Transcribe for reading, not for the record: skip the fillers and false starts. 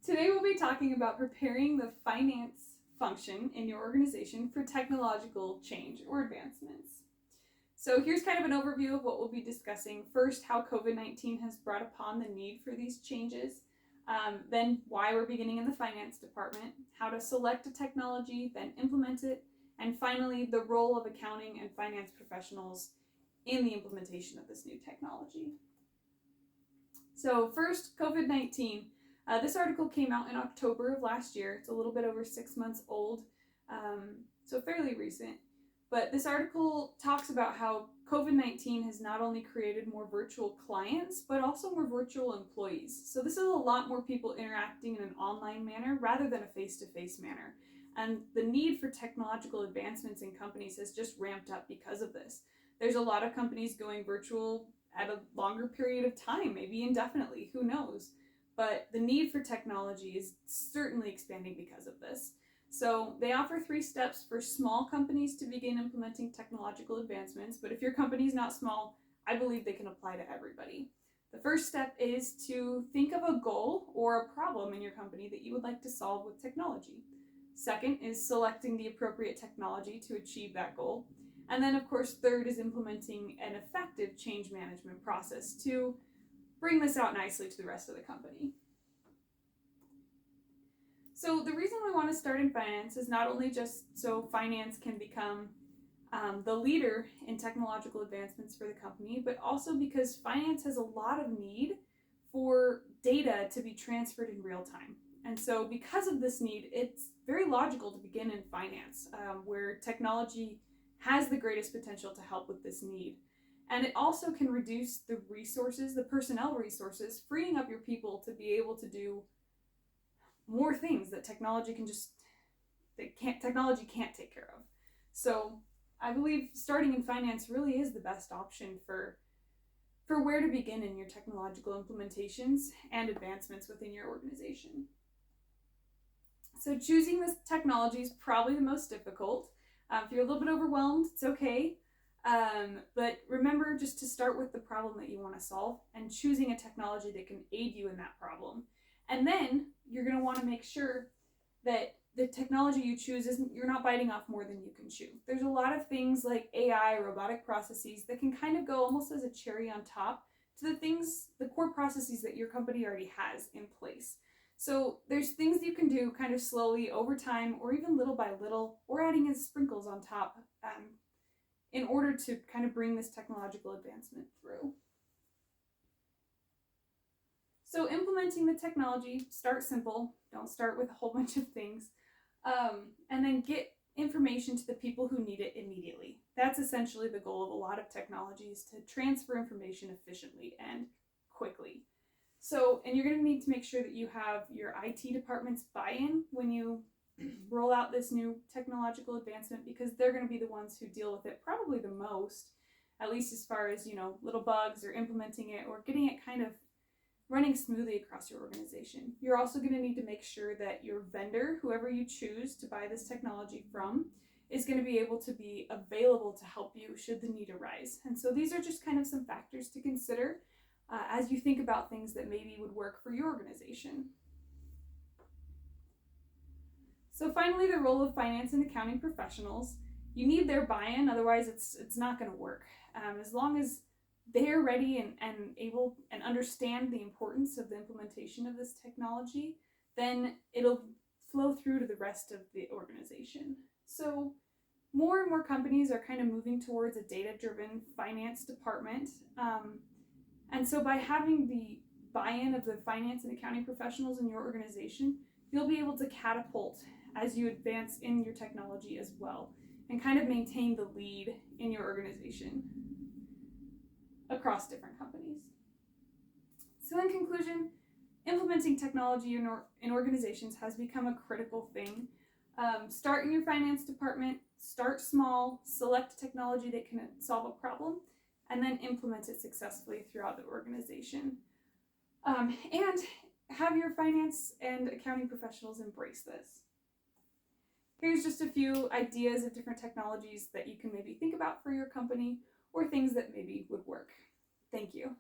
Today we'll be talking about preparing the finance function in your organization for technological change or advancements. So here's kind of an overview of what we'll be discussing. First, how COVID-19 has brought upon the need for these changes. Then why we're beginning in the finance department, how to select a technology, then implement it, and finally the role of accounting and finance professionals in the implementation of this new technology. So first, COVID-19. This article came out in October of last year. It's a little bit over 6 months old, so fairly recent. But this article talks about how COVID-19 has not only created more virtual clients, but also more virtual employees. So this is a lot more people interacting in an online manner rather than a face-to-face manner. And the need for technological advancements in companies has just ramped up because of this. There's a lot of companies going virtual at a longer period of time, maybe indefinitely, who knows? But the need for technology is certainly expanding because of this. So they offer 3 steps for small companies to begin implementing technological advancements, but if your company is not small, I believe they can apply to everybody. The first step is to think of a goal or a problem in your company that you would like to solve with technology. Second is selecting the appropriate technology to achieve that goal. And then, of course, third is implementing an effective change management process to bring this out nicely to the rest of the company. So the reason we want to start in finance is not only just so finance can become the leader in technological advancements for the company, but also because finance has a lot of need for data to be transferred in real time. And so because of this need, it's very logical to begin in finance, where technology has the greatest potential to help with this need. And it also can reduce the resources, the personnel resources, freeing up your people to be able to do more things that technology can't take care of. So I believe starting in finance really is the best option for where to begin in your technological implementations and advancements within your organization. So choosing this technology is probably the most difficult. If you're a little bit overwhelmed, it's okay. But remember just to start with the problem that you want to solve and choosing a technology that can aid you in that problem. And then you're going to want to make sure that the technology you choose you're not biting off more than you can chew. There's a lot of things like AI, robotic processes that can kind of go almost as a cherry on top to the core processes that your company already has in place. So there's things you can do kind of slowly over time, or even little by little, or adding in sprinkles on top in order to kind of bring this technological advancement through. So implementing the technology, start simple, don't start with a whole bunch of things, and then get information to the people who need it immediately. That's essentially the goal of a lot of technologies, to transfer information efficiently and quickly. So, and you're going to need to make sure that you have your IT department's buy-in when you roll out this new technological advancement, because they're going to be the ones who deal with it probably the most, at least as far as, little bugs or implementing it or getting it kind of running smoothly across your organization. You're also going to need to make sure that your vendor, whoever you choose to buy this technology from, is going to be able to be available to help you should the need arise. And so these are just kind of some factors to consider as you think about things that maybe would work for your organization. So finally, the role of finance and accounting professionals. You need their buy-in, otherwise it's not going to work. As long as they're ready and able and understand the importance of the implementation of this technology, then it'll flow through to the rest of the organization. So more and more companies are kind of moving towards a data-driven finance department. And so by having the buy-in of the finance and accounting professionals in your organization, you'll be able to catapult as you advance in your technology as well, and kind of maintain the lead in your organization across different companies. So in conclusion, implementing technology in organizations has become a critical thing. Start in your finance department, start small, select technology that can solve a problem, and then implement it successfully throughout the organization. And have your finance and accounting professionals embrace this. Here's just a few ideas of different technologies that you can maybe think about for your company, or things that maybe would work. Thank you.